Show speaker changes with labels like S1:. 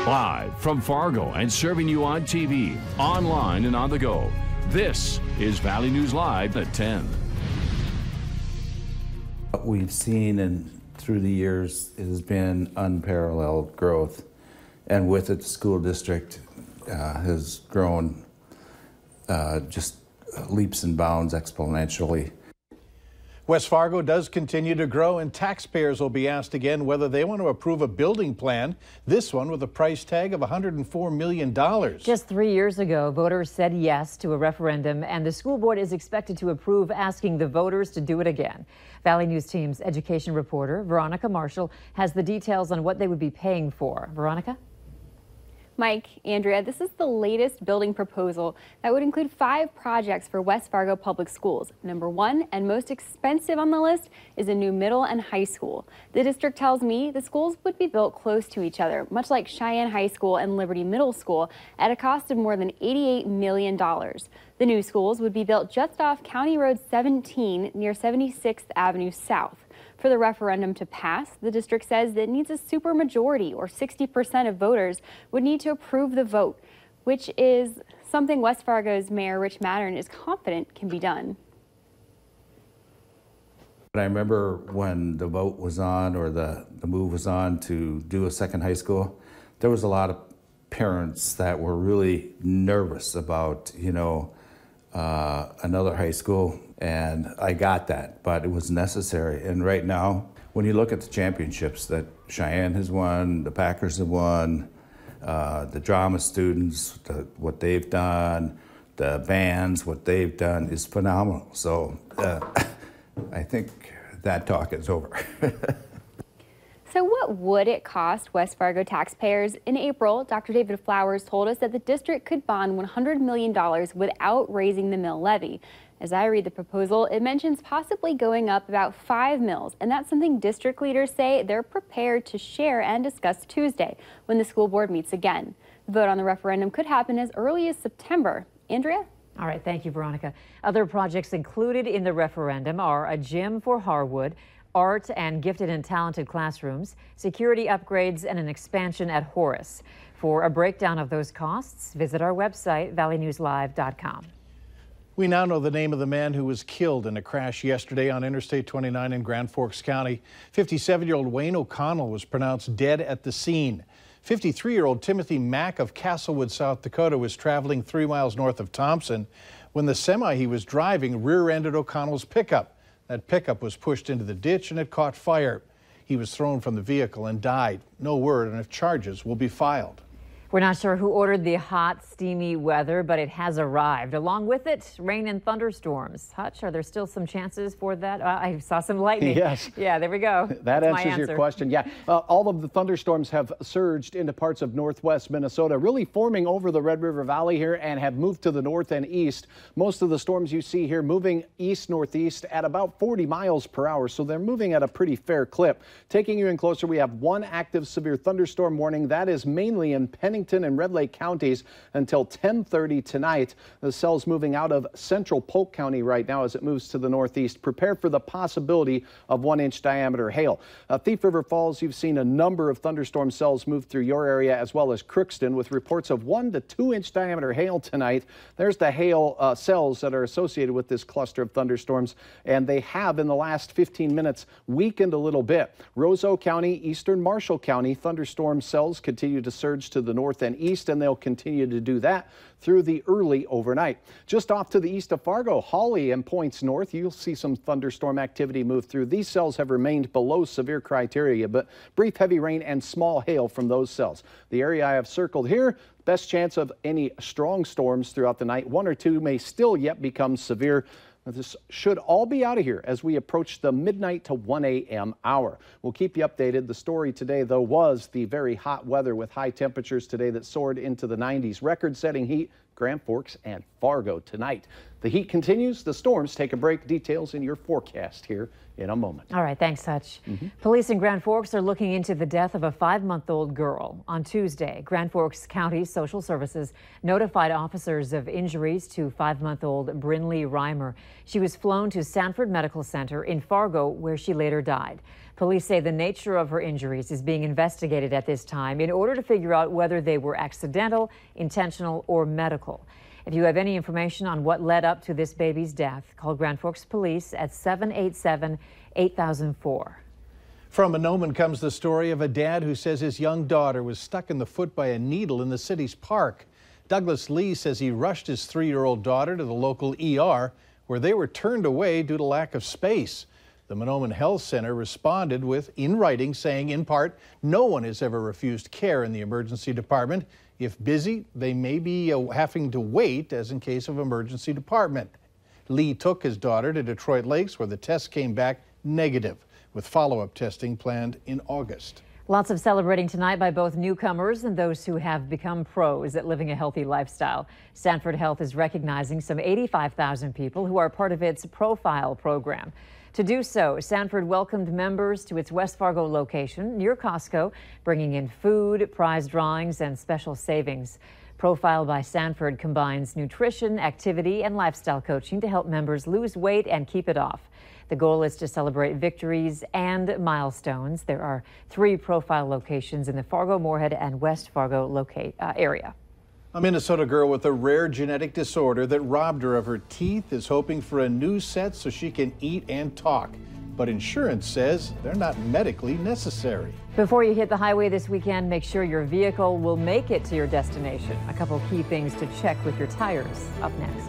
S1: Live from Fargo and serving you on TV, online, and on the go. This is Valley News Live at 10.
S2: What we've seen through the years has been unparalleled growth, and with it, the school district has grown just leaps and bounds exponentially.
S3: West Fargo does continue to grow, and taxpayers will be asked again whether they want to approve a building plan, this one with a price tag of $104 million.
S4: Just 3 years ago, voters said yes to a referendum, and the school board is expected to approve, asking the voters to do it again. Valley News Team's education reporter, Veronica Marshall, has the details on what they would be paying for. Veronica?
S5: Mike, Andrea, this is the latest building proposal that would include 5 projects for West Fargo Public Schools. Number 1 and most expensive on the list is a new middle and high school. The district tells me the schools would be built close to each other, much like Cheyenne High School and Liberty Middle School, at a cost of more than $88 million. The new schools would be built just off County Road 17 near 76th Avenue South. For the referendum to pass, the district says it needs a supermajority, or 60% of voters would need to approve the vote, which is something West Fargo's Mayor Rich Mattern is confident can be done.
S2: I remember when the vote was on, or the move was on to do a second high school, there was a lot of parents that were really nervous about, another high school. And I got that, but it was necessary. And right now, when you look at the championships that Cheyenne has won, the Packers have won, the drama students, what they've done, the bands, what they've done is phenomenal. So I think that talk is over.
S5: So what would it cost West Fargo taxpayers? In April, Dr. David Flowers told us that the district could bond $100 million without raising the mill levy. As I read the proposal, it mentions possibly going up about 5 mills, and that's something district leaders say they're prepared to share and discuss Tuesday when the school board meets again. The vote on the referendum could happen as early as September. Andrea?
S4: All right, thank you, Veronica. Other projects included in the referendum are a gym for Harwood, art and gifted and talented classrooms, security upgrades, and an expansion at Horace. For a breakdown of those costs, visit our website, valleynewslive.com.
S3: We now know the name of the man who was killed in a crash yesterday on Interstate 29 in Grand Forks County. 57-year-old Wayne O'Connell was pronounced dead at the scene. 53-year-old Timothy Mack of Castlewood, South Dakota, was traveling 3 miles north of Thompson when the semi he was driving rear-ended O'Connell's pickup. That pickup was pushed into the ditch and it caught fire. He was thrown from the vehicle and died. No word on if charges will be filed.
S4: We're not sure who ordered the hot, steamy weather, but it has arrived. Along with it, rain and thunderstorms. Hutch, are there still some chances for that? I saw some lightning.
S6: Yes.
S4: Yeah, there we go.
S6: That answers your question. Yeah, all of the thunderstorms have surged into parts of northwest Minnesota, really forming over the Red River Valley here, and have moved to the north and east. Most of the storms you see here moving east-northeast at about 40 miles per hour, so they're moving at a pretty fair clip. Taking you in closer, we have one active severe thunderstorm warning. That is mainly in Pennington and Red Lake counties until 10:30 tonight. The cell's moving out of central Polk County right now as it moves to the northeast. Prepare for the possibility of 1-inch diameter hail. Thief River Falls, you've seen a number of thunderstorm cells move through your area, as well as Crookston, with reports of 1 to 2-inch diameter hail tonight. There's the hail cells that are associated with this cluster of thunderstorms, and they have in the last 15 minutes weakened a little bit. Roseau County, eastern Marshall County, thunderstorm cells continue to surge to the north and east, and they'll continue to do that through the early overnight. Just off to the east of Fargo, Hawley and points north, you'll see some thunderstorm activity move through. These cells have remained below severe criteria, but brief heavy rain and small hail from those cells. The area I have circled here, best chance of any strong storms throughout the night. 1 or 2 may still yet become severe. This should all be out of here as we approach the midnight to 1 a.m. hour. We'll keep you updated. The story today, though, was the very hot weather with high temperatures today that soared into the 90s. Record-setting heat, Grand Forks and Fargo tonight. The heat continues. The storms take a break. Details in your forecast here in a moment.
S4: All right, thanks, Hutch. Police in Grand Forks are looking into the death of a 5-month-old girl. On Tuesday, Grand Forks County Social Services notified officers of injuries to 5-month-old Brinley Reimer. She was flown to Sanford Medical Center in Fargo, where she later died. Police say the nature of her injuries is being investigated at this time in order to figure out whether they were accidental, intentional, or medical. If you have any information on what led up to this baby's death, call Grand Forks Police at 787-8004.
S3: From Mahnomen comes the story of a dad who says his young daughter was stuck in the foot by a needle in the city's park. Douglas Lee says he rushed his 3-year-old daughter to the local ER, where they were turned away due to lack of space. The Mahnomen Health Center responded with, in writing, saying, in part, no one has ever refused care in the emergency department. If busy, they may be having to wait, as in case of emergency department. Lee took his daughter to Detroit Lakes, where the test came back negative, with follow-up testing planned in August.
S4: Lots of celebrating tonight by both newcomers and those who have become pros at living a healthy lifestyle. Sanford Health is recognizing some 85,000 people who are part of its Profile program. To do so, Sanford welcomed members to its West Fargo location near Costco, bringing in food, prize drawings, and special savings. Profile by Sanford combines nutrition, activity, and lifestyle coaching to help members lose weight and keep it off. The goal is to celebrate victories and milestones. There are 3 Profile locations in the Fargo-Moorhead and West Fargo area.
S3: A Minnesota girl with a rare genetic disorder that robbed her of her teeth is hoping for a new set so she can eat and talk. But insurance says they're not medically necessary.
S4: Before you hit the highway this weekend, make sure your vehicle will make it to your destination. A couple key things to check with your tires up next.